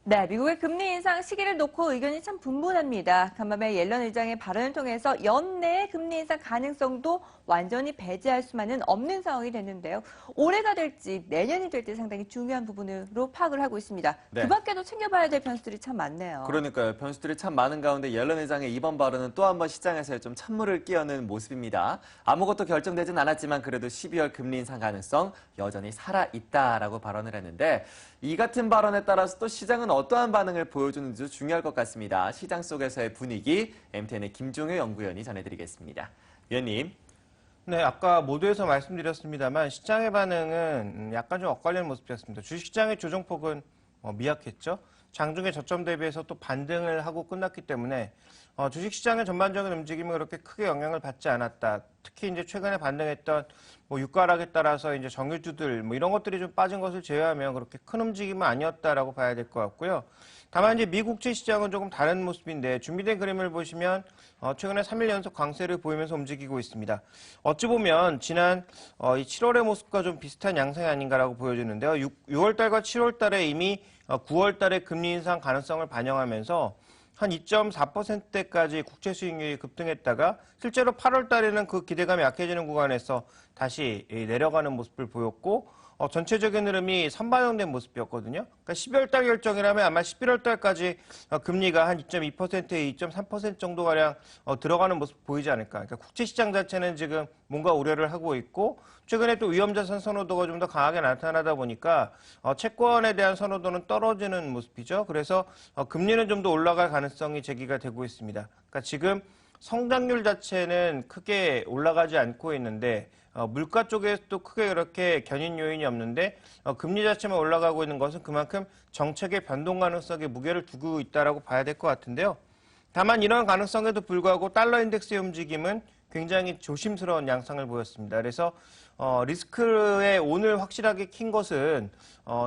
네, 미국의 금리 인상 시기를 놓고 의견이 참 분분합니다. 간밤에 옐런 의장의 발언을 통해서 연내에 금리 인상 가능성도 완전히 배제할 수만은 없는 상황이 됐는데요. 올해가 될지 내년이 될지 상당히 중요한 부분으로 파악을 하고 있습니다. 네. 그 밖에도 챙겨봐야 될 변수들이 참 많네요. 그러니까요. 변수들이 참 많은 가운데 옐런 의장의 이번 발언은 또 한 번 시장에서 좀 찬물을 끼얹는 모습입니다. 아무것도 결정되진 않았지만 그래도 12월 금리 인상 가능성 여전히 살아있다라고 발언을 했는데 이 같은 발언에 따라서 또 시장은 어떠한 반응을 보여주는지도 중요할 것 같습니다. 시장 속에서의 분위기, MTN의 김종효 연구위원이 전해드리겠습니다. 위원님. 네, 아까 모두에서 말씀드렸습니다만 시장의 반응은 약간 좀 엇갈리는 모습이었습니다. 주식시장의 조정폭은 미약했죠. 장중에 저점 대비해서 또 반등을 하고 끝났기 때문에 주식시장의 전반적인 움직임이 그렇게 크게 영향을 받지 않았다. 특히 이제 최근에 반등했던 유가락에 따라서 이제 정유주들 이런 것들이 좀 빠진 것을 제외하면 그렇게 큰 움직임은 아니었다라고 봐야 될 것 같고요. 다만 이제 미국채 시장은 조금 다른 모습인데 준비된 그림을 보시면 최근에 3일 연속 강세를 보이면서 움직이고 있습니다. 어찌 보면 지난 이 7월의 모습과 좀 비슷한 양상이 아닌가라고 보여지는데요. 6월 달과 7월 달에 이미 9월 달에 금리 인상 가능성을 반영하면서 한 2.4%대까지 국채 수익률이 급등했다가 실제로 8월 달에는 그 기대감이 약해지는 구간에서 다시 내려가는 모습을 보였고 전체적인 흐름이 선반영된 모습이었거든요. 그러니까 12월 달 결정이라면 아마 11월 달까지 금리가 한 2.2%에 2.3% 정도가량 들어가는 모습 보이지 않을까. 그러니까 국채 시장 자체는 지금 뭔가 우려를 하고 있고 최근에 또 위험자산 선호도가 좀 더 강하게 나타나다 보니까 채권에 대한 선호도는 떨어지는 모습이죠. 그래서 금리는 좀 더 올라갈 가능성이 제기가 되고 있습니다. 그러니까 지금 성장률 자체는 크게 올라가지 않고 있는데 물가 쪽에서도 크게 그렇게 견인 요인이 없는데 금리 자체만 올라가고 있는 것은 그만큼 정책의 변동 가능성에 무게를 두고 있다라고 봐야 될 것 같은데요. 다만 이런 가능성에도 불구하고 달러 인덱스의 움직임은 굉장히 조심스러운 양상을 보였습니다. 그래서 리스크에 오늘 확실하게 킨 것은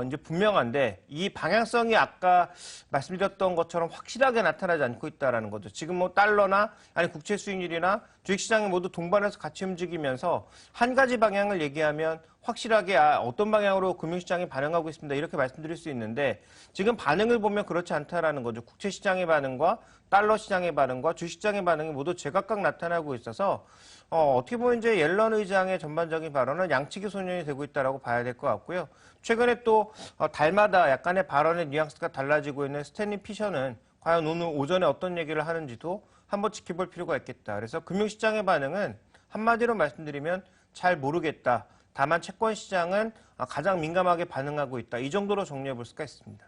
이제 분명한데 이 방향성이 아까 말씀드렸던 것처럼 확실하게 나타나지 않고 있다라는 거죠. 지금 뭐 달러나 아니 국채 수익률이나 주식시장이 모두 동반해서 같이 움직이면서 한 가지 방향을 얘기하면 확실하게 어떤 방향으로 금융시장이 반응하고 있습니다. 이렇게 말씀드릴 수 있는데 지금 반응을 보면 그렇지 않다라는 거죠. 국채시장의 반응과 달러 시장의 반응과 주식시장의 반응이 모두 제각각 나타나고 있어서 어떻게 보면 이제 옐런 의장의 전반적인 발언은 양측이 소년이 되고 있다라고 봐야 될 것 같고요. 최근에 또 달마다 약간의 발언의 뉘앙스가 달라지고 있는 스탠리 피셔는 과연 오늘 오전에 어떤 얘기를 하는지도 한번 지켜볼 필요가 있겠다. 그래서 금융시장의 반응은 한마디로 말씀드리면 잘 모르겠다. 다만 채권 시장은 가장 민감하게 반응하고 있다. 이 정도로 정리해 볼 수가 있습니다.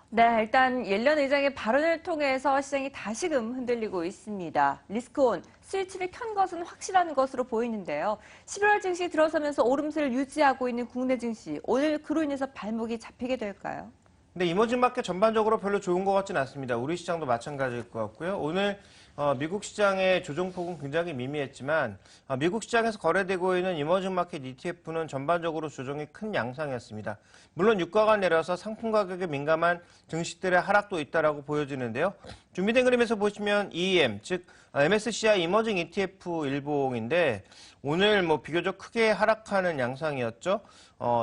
네, 일단 옐런 의장의 발언을 통해서 시장이 다시금 흔들리고 있습니다. 리스크온, 스위치를 켠 것은 확실한 것으로 보이는데요. 11월 증시 들어서면서 오름세를 유지하고 있는 국내 증시, 오늘 그로 인해서 발목이 잡히게 될까요? 근데 이머징 마켓 전반적으로 별로 좋은 것 같지는 않습니다. 우리 시장도 마찬가지일 것 같고요. 오늘 미국 시장의 조정폭은 굉장히 미미했지만 미국 시장에서 거래되고 있는 이머징 마켓 ETF는 전반적으로 조정이 큰 양상이었습니다. 물론 유가가 내려서 상품 가격에 민감한 증시들의 하락도 있다라고 보여지는데요. 준비된 그림에서 보시면 EEM, 즉 MSCI 이머징 ETF 일봉인데 오늘 비교적 크게 하락하는 양상이었죠.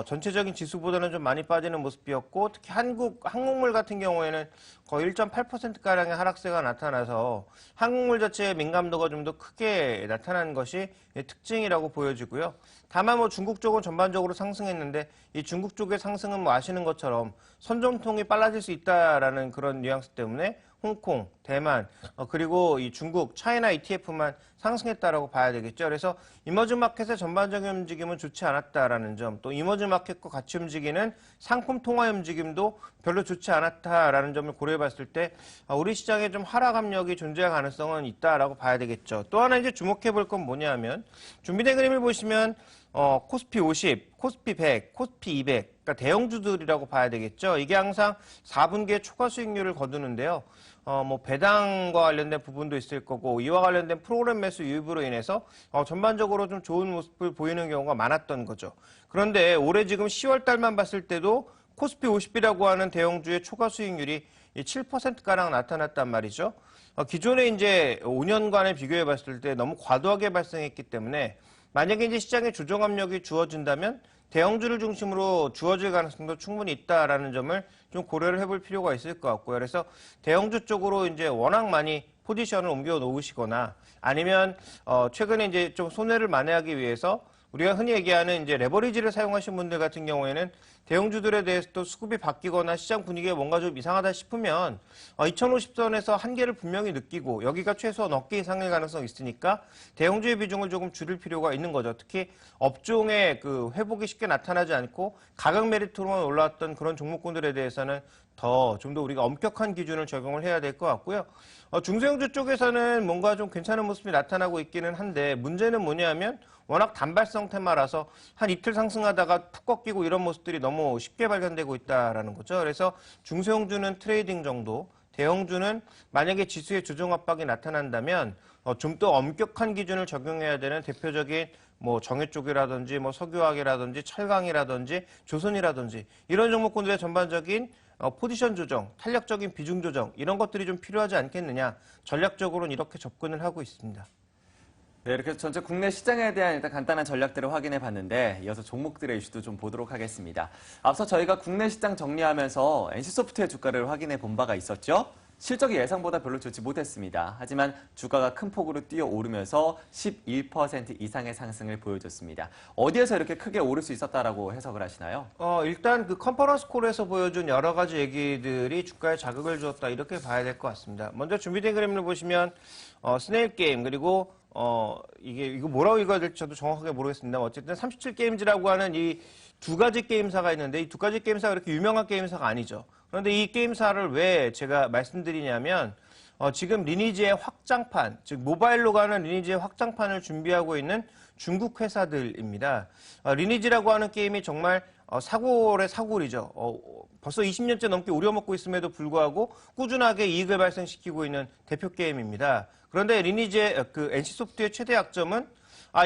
전체적인 지수보다는 좀 많이 빠지는 모습이었고 특히 항공물 같은 경우에는 거의 1.8%가량의 하락세가 나타나서 항공물 자체의 민감도가 좀 더 크게 나타난 것이 특징이라고 보여지고요. 다만 중국 쪽은 전반적으로 상승했는데 이 중국 쪽의 상승은 아시는 것처럼 선점통이 빨라질 수 있다라는 그런 뉘앙스 때문에 홍콩, 대만, 그리고 이 중국, 차이나 ETF만 상승했다라고 봐야 되겠죠. 그래서 이머징 마켓의 전반적인 움직임은 좋지 않았다라는 점, 또 이머징 마켓과 같이 움직이는 상품 통화 움직임도 별로 좋지 않았다라는 점을 고려해 봤을 때 우리 시장에 좀 하락 압력이 존재할 가능성은 있다라고 봐야 되겠죠. 또 하나 이제 주목해 볼 건 뭐냐면 준비된 그림을 보시면 코스피 50, 코스피 100, 코스피 200, 그러니까 대형주들이라고 봐야 되겠죠. 이게 항상 4분기에 초과 수익률을 거두는데요. 배당과 관련된 부분도 있을 거고 이와 관련된 프로그램 매수 유입으로 인해서 전반적으로 좀 좋은 모습을 보이는 경우가 많았던 거죠. 그런데 올해 지금 10월 달만 봤을 때도 코스피 50이라고 하는 대형주의 초과 수익률이 7%가량 나타났단 말이죠. 기존에 이제 5년간에 비교해 봤을 때 너무 과도하게 발생했기 때문에 만약에 이제 시장에 조정 압력이 주어진다면 대형주를 중심으로 주어질 가능성도 충분히 있다라는 점을 좀 고려를 해볼 필요가 있을 것 같고요. 그래서 대형주 쪽으로 이제 워낙 많이 포지션을 옮겨 놓으시거나 아니면 최근에 이제 좀 손해를 만회하기 위해서 우리가 흔히 얘기하는 이제 레버리지를 사용하신 분들 같은 경우에는 대형주들에 대해서 또 수급이 바뀌거나 시장 분위기가 뭔가 좀 이상하다 싶으면 2050선에서 한계를 분명히 느끼고 여기가 최소한 어깨 이상일 가능성이 있으니까 대형주의 비중을 조금 줄일 필요가 있는 거죠. 특히 업종의 그 회복이 쉽게 나타나지 않고 가격 메리트로만 올라왔던 그런 종목군들에 대해서는 좀 더 우리가 엄격한 기준을 적용을 해야 될 것 같고요. 중소형주 쪽에서는 뭔가 좀 괜찮은 모습이 나타나고 있기는 한데 문제는 뭐냐면 워낙 단발성 테마라서 한 이틀 상승하다가 푹 꺾이고 이런 모습들이 너무 쉽게 발견되고 있다라는 거죠. 그래서 중소형주는 트레이딩 정도, 대형주는 만약에 지수의 조정 압박이 나타난다면 좀 더 엄격한 기준을 적용해야 되는 대표적인 뭐 정유 쪽이라든지 뭐 석유화학이라든지 철강이라든지 조선이라든지 이런 종목군들의 전반적인 포지션 조정, 탄력적인 비중 조정 이런 것들이 좀 필요하지 않겠느냐. 전략적으로는 이렇게 접근을 하고 있습니다. 네, 이렇게 해서 전체 국내 시장에 대한 일단 간단한 전략들을 확인해 봤는데 이어서 종목들의 이슈도 좀 보도록 하겠습니다. 앞서 저희가 국내 시장 정리하면서 NC소프트의 주가를 확인해 본 바가 있었죠. 실적이 예상보다 별로 좋지 못했습니다. 하지만 주가가 큰 폭으로 뛰어오르면서 11% 이상의 상승을 보여줬습니다. 어디에서 이렇게 크게 오를 수 있었다라고 해석을 하시나요? 일단 그 컨퍼런스 콜에서 보여준 여러 가지 얘기들이 주가에 자극을 주었다 이렇게 봐야 될 것 같습니다. 먼저 준비된 그림을 보시면 스네일 게임 그리고 이거 뭐라고 읽어야 될지 저도 정확하게 모르겠습니다. 어쨌든 37게임즈라고 하는 이 두 가지 게임사가 있는데 이 두 가지 게임사가 그렇게 유명한 게임사가 아니죠. 그런데 이 게임사를 왜 제가 말씀드리냐면 지금 리니지의 확장판, 즉 모바일로 가는 리니지의 확장판을 준비하고 있는 중국 회사들입니다. 리니지라고 하는 게임이 정말 사골의 사골이죠. 벌써 20년째 넘게 우려먹고 있음에도 불구하고 꾸준하게 이익을 발생시키고 있는 대표 게임입니다. 그런데 리니지의 그 NC소프트의 최대 약점은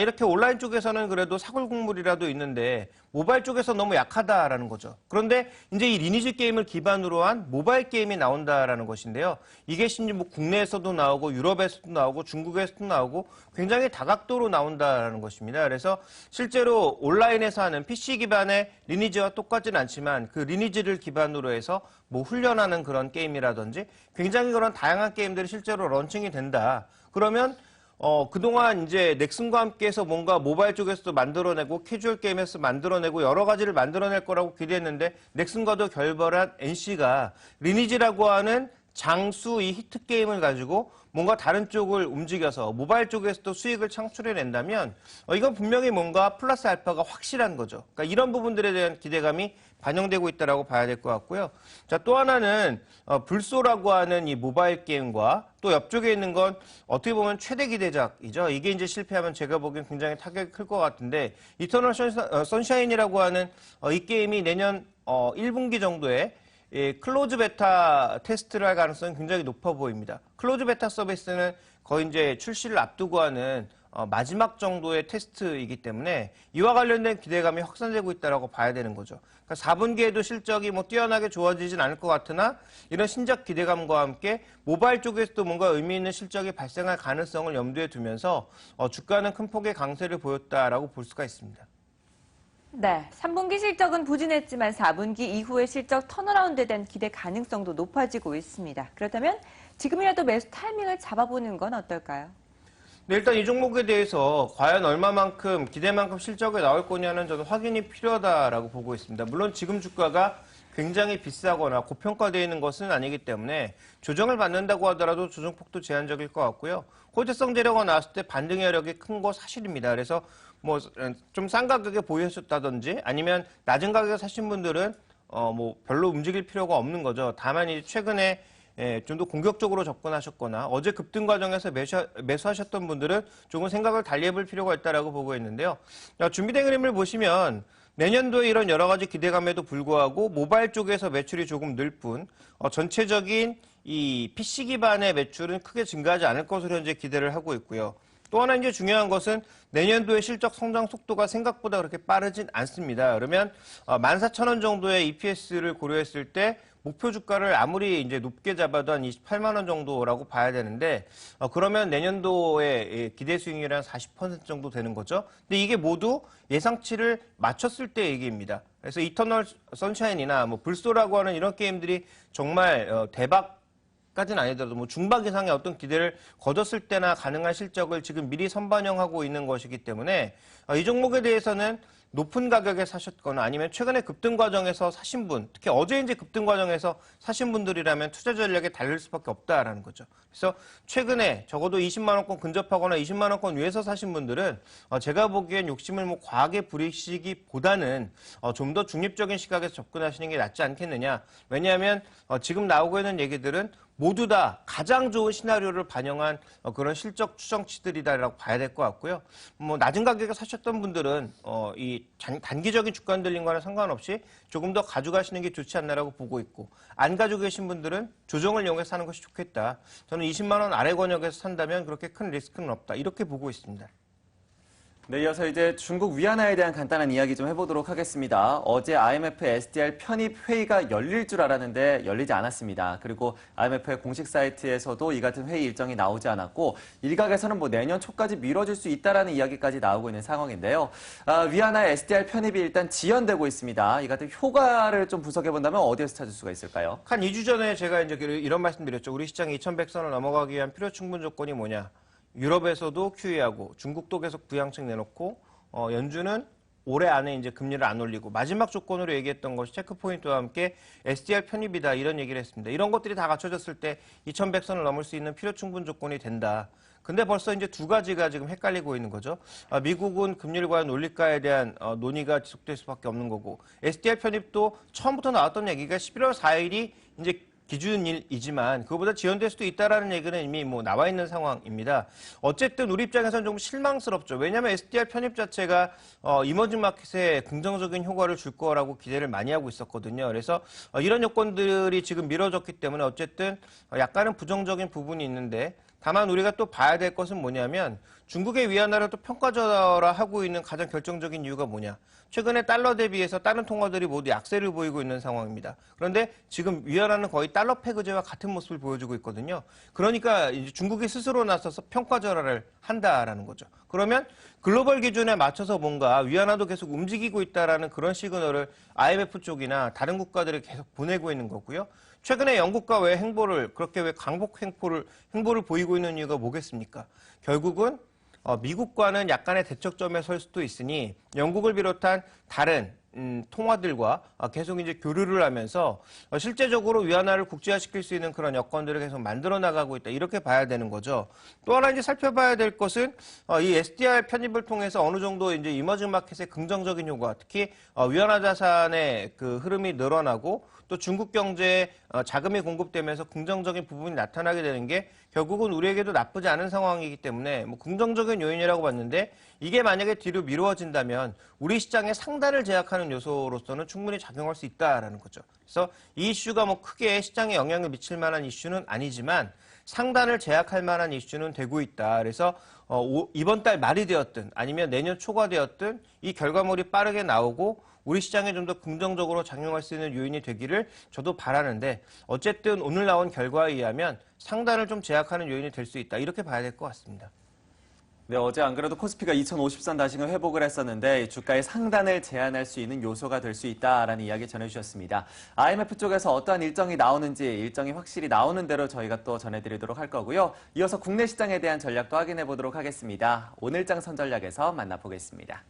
이렇게 온라인 쪽에서는 그래도 사골 국물이라도 있는데 모바일 쪽에서 너무 약하다라는 거죠. 그런데 이제 이 리니지 게임을 기반으로 한 모바일 게임이 나온다라는 것인데요. 이게 심지어 뭐 국내에서도 나오고 유럽에서도 나오고 중국에서도 나오고 굉장히 다각도로 나온다라는 것입니다. 그래서 실제로 온라인에서 하는 PC 기반의 리니지와 똑같지는 않지만 그 리니지를 기반으로 해서 뭐 훈련하는 그런 게임이라든지 굉장히 그런 다양한 게임들이 실제로 런칭이 된다. 그러면 그동안 이제 넥슨과 함께해서 뭔가 모바일 쪽에서도 만들어내고 캐주얼 게임에서 만들어내고 여러 가지를 만들어낼 거라고 기대했는데 넥슨과도 결별한 NC가 리니지라고 하는 장수 이 히트 게임을 가지고 뭔가 다른 쪽을 움직여서 모바일 쪽에서도 수익을 창출해낸다면 이건 분명히 뭔가 플러스 알파가 확실한 거죠. 그러니까 이런 부분들에 대한 기대감이 반영되고 있다고 봐야 될 것 같고요. 자, 또 하나는 불소라고 하는 이 모바일 게임과 또 옆쪽에 있는 건 어떻게 보면 최대 기대작이죠. 이게 이제 실패하면 제가 보기엔 굉장히 타격이 클 것 같은데 이터널 선샤인이라고 하는 이 게임이 내년 1분기 정도에 클로즈 베타 테스트를 할 가능성이 굉장히 높아 보입니다. 클로즈 베타 서비스는 거의 이제 출시를 앞두고 하는 마지막 정도의 테스트이기 때문에 이와 관련된 기대감이 확산되고 있다고 봐야 되는 거죠. 그러니까 4분기에도 실적이 뭐 뛰어나게 좋아지진 않을 것 같으나 이런 신작 기대감과 함께 모바일 쪽에서도 뭔가 의미 있는 실적이 발생할 가능성을 염두에 두면서 주가는 큰 폭의 강세를 보였다라고 볼 수가 있습니다. 네, 3분기 실적은 부진했지만 4분기 이후의 실적 턴어라운드에 대한 기대 가능성도 높아지고 있습니다. 그렇다면 지금이라도 매수 타이밍을 잡아보는 건 어떨까요? 네, 일단 이 종목에 대해서 과연 얼마만큼 기대만큼 실적이 나올 거냐는 저는 확인이 필요하다라고 보고 있습니다. 물론 지금 주가가 굉장히 비싸거나 고평가되어 있는 것은 아니기 때문에 조정을 받는다고 하더라도 조정폭도 제한적일 것 같고요. 호재성 재료가 나왔을 때 반등의 여력이 큰 거 사실입니다. 그래서 뭐 좀 싼 가격에 보유하셨다든지 아니면 낮은 가격에 사신 분들은 뭐 별로 움직일 필요가 없는 거죠. 다만 이제 최근에 좀 더 공격적으로 접근하셨거나 어제 급등 과정에서 매수하셨던 분들은 조금 생각을 달리해볼 필요가 있다라고 보고 있는데요. 준비된 그림을 보시면 내년도에 이런 여러 가지 기대감에도 불구하고 모바일 쪽에서 매출이 조금 늘 뿐 전체적인 이 PC 기반의 매출은 크게 증가하지 않을 것으로 현재 기대를 하고 있고요. 또 하나 이제 중요한 것은 내년도의 실적 성장 속도가 생각보다 그렇게 빠르진 않습니다. 그러면 14,000원 정도의 EPS를 고려했을 때 목표 주가를 아무리 이제 높게 잡아도 한 28만 원 정도라고 봐야 되는데 그러면 내년도에 기대 수익률이 한 40% 정도 되는 거죠. 근데 이게 모두 예상치를 맞췄을 때 얘기입니다. 그래서 이터널 선샤인이나 뭐 불소라고 하는 이런 게임들이 정말 대박까지는 아니더라도 뭐 중박 이상의 어떤 기대를 거뒀을 때나 가능한 실적을 지금 미리 선반영하고 있는 것이기 때문에 이 종목에 대해서는 높은 가격에 사셨거나 아니면 최근에 급등 과정에서 사신 분, 특히 어제 이제 급등 과정에서 사신 분들이라면 투자 전략에 달릴 수밖에 없다라는 거죠. 그래서 최근에 적어도 20만 원권 근접하거나 20만 원권 위에서 사신 분들은 제가 보기엔 욕심을 뭐 과하게 부리시기보다는 좀 더 중립적인 시각에서 접근하시는 게 낫지 않겠느냐. 왜냐하면 지금 나오고 있는 얘기들은 모두 다 가장 좋은 시나리오를 반영한 그런 실적 추정치들이다라고 봐야 될 것 같고요. 뭐 낮은 가격에 사셨던 분들은 이 단기적인 주가 흔들림과는 상관없이 조금 더 가져가시는 게 좋지 않나라고 보고 있고, 안 가지고 계신 분들은 조정을 이용해서 사는 것이 좋겠다. 저는 20만 원 아래 권역에서 산다면 그렇게 큰 리스크는 없다. 이렇게 보고 있습니다. 네, 이어서 이제 중국 위안화에 대한 간단한 이야기 좀 해보도록 하겠습니다. 어제 IMF SDR 편입 회의가 열릴 줄 알았는데 열리지 않았습니다. 그리고 IMF의 공식 사이트에서도 이 같은 회의 일정이 나오지 않았고, 일각에서는 뭐 내년 초까지 미뤄질 수 있다라는 이야기까지 나오고 있는 상황인데요. 위안화 SDR 편입이 일단 지연되고 있습니다. 이 같은 효과를 좀 분석해 본다면 어디에서 찾을 수가 있을까요? 한 2주 전에 제가 이제 이런 말씀드렸죠. 우리 시장이 2100선을 넘어가기 위한 필요 충분 조건이 뭐냐? 유럽에서도 QE하고 중국도 계속 부양책 내놓고 연준은 올해 안에 이제 금리를 안 올리고 마지막 조건으로 얘기했던 것이 체크포인트와 함께 SDR 편입이다 이런 얘기를 했습니다. 이런 것들이 다 갖춰졌을 때 2100선을 넘을 수 있는 필요 충분 조건이 된다. 근데 벌써 이제 두 가지가 지금 헷갈리고 있는 거죠. 미국은 금리를 과연 올릴까에 대한 논의가 지속될 수밖에 없는 거고, SDR 편입도 처음부터 나왔던 얘기가 11월 4일이 이제 기준일이지만 그거보다 지연될 수도 있다라는 얘기는 이미 뭐 나와 있는 상황입니다. 어쨌든 우리 입장에서는 좀 실망스럽죠. 왜냐하면 SDR 편입 자체가 이머징 마켓에 긍정적인 효과를 줄 거라고 기대를 많이 하고 있었거든요. 그래서 이런 요건들이 지금 미뤄졌기 때문에 어쨌든 약간은 부정적인 부분이 있는데, 다만 우리가 또 봐야 될 것은 뭐냐면 중국의 위안화를 또 평가절하하고 있는 가장 결정적인 이유가 뭐냐. 최근에 달러 대비해서 다른 통화들이 모두 약세를 보이고 있는 상황입니다. 그런데 지금 위안화는 거의 달러 패거제와 같은 모습을 보여주고 있거든요. 그러니까 이제 중국이 스스로 나서서 평가절하를 한다라는 거죠. 그러면 글로벌 기준에 맞춰서 뭔가 위안화도 계속 움직이고 있다라는 그런 시그널을 IMF 쪽이나 다른 국가들이 계속 보내고 있는 거고요. 최근에 영국과 왜 그렇게 왜 강복 행보를 보이고 있는 이유가 뭐겠습니까? 결국은 미국과는 약간의 대척점에 설 수도 있으니 영국을 비롯한 다른 통화들과 계속 이제 교류를 하면서 실제적으로 위안화를 국제화시킬 수 있는 그런 여건들을 계속 만들어 나가고 있다. 이렇게 봐야 되는 거죠. 또 하나 이제 살펴봐야 될 것은 이 SDR 편입을 통해서 어느 정도 이제 이머징 마켓의 긍정적인 효과, 특히 위안화 자산의 그 흐름이 늘어나고 또 중국 경제에 자금이 공급되면서 긍정적인 부분이 나타나게 되는 게 결국은 우리에게도 나쁘지 않은 상황이기 때문에 뭐 긍정적인 요인이라고 봤는데, 이게 만약에 뒤로 미루어진다면 우리 시장의 상단을 제약하는 요소로서는 충분히 작용할 수 있다라는 거죠. 그래서 이 이슈가 뭐 크게 시장에 영향을 미칠 만한 이슈는 아니지만 상단을 제약할 만한 이슈는 되고 있다. 그래서 이번 달 말이 되었든 아니면 내년 초가 되었든 이 결과물이 빠르게 나오고 우리 시장에 좀 더 긍정적으로 작용할 수 있는 요인이 되기를 저도 바라는데, 어쨌든 오늘 나온 결과에 의하면 상단을 좀 제약하는 요인이 될 수 있다. 이렇게 봐야 될 것 같습니다. 네, 어제 안 그래도 코스피가 2050선 다시금 회복을 했었는데 주가의 상단을 제한할 수 있는 요소가 될 수 있다라는 이야기 전해주셨습니다. IMF 쪽에서 어떠한 일정이 나오는지 일정이 확실히 나오는 대로 저희가 또 전해드리도록 할 거고요. 이어서 국내 시장에 대한 전략도 확인해 보도록 하겠습니다. 오늘장 선전략에서 만나보겠습니다.